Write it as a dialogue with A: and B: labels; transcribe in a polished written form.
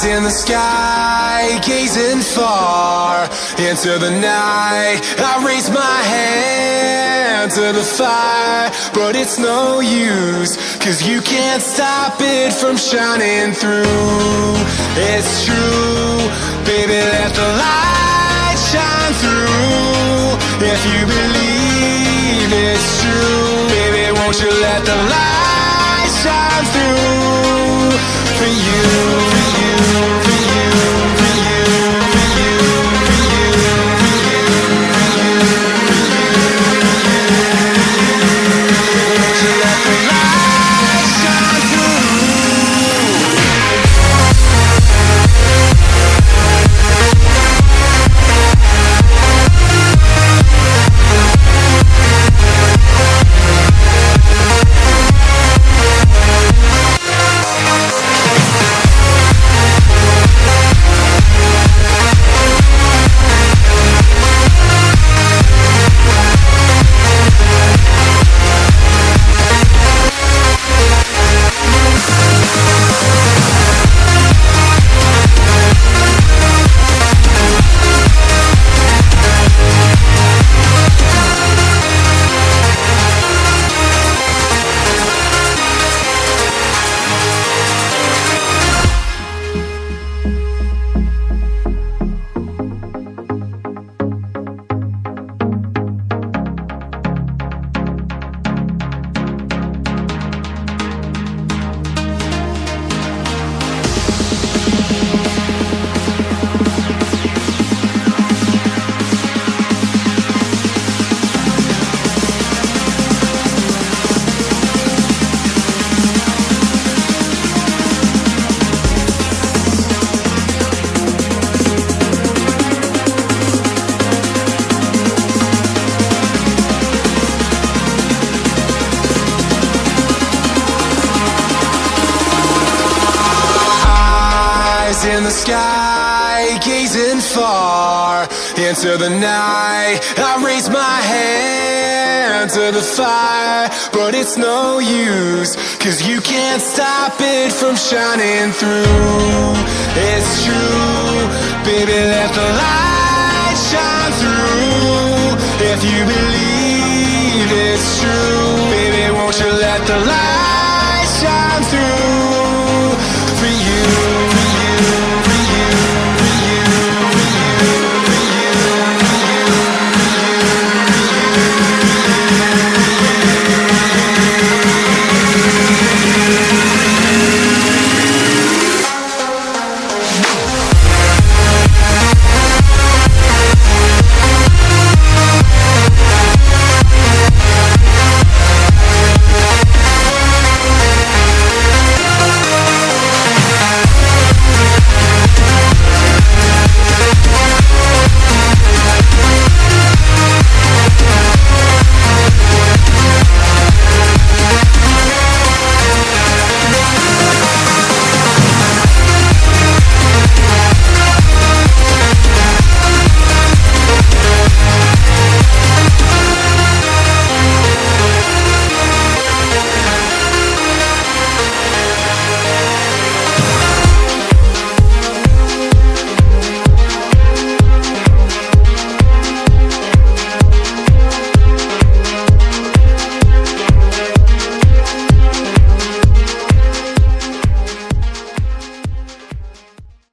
A: In the sky, gazing far into the night, I raise my hand to the fire, but it's no use, 'cause you can't stop it from shining through. It's true, baby, let the light shine through. If you believe it's true, baby, won't you let the light shine through for you, for you, for you, for you, for you, for you, for you, won't you let the light shine through? In the sky, gazing far into the night, I raise my hand to the fire, but it's no use, 'cause you can't stop it from shining through. It's true, baby, let the light shine through. If you believe it's true, baby, won't you let the light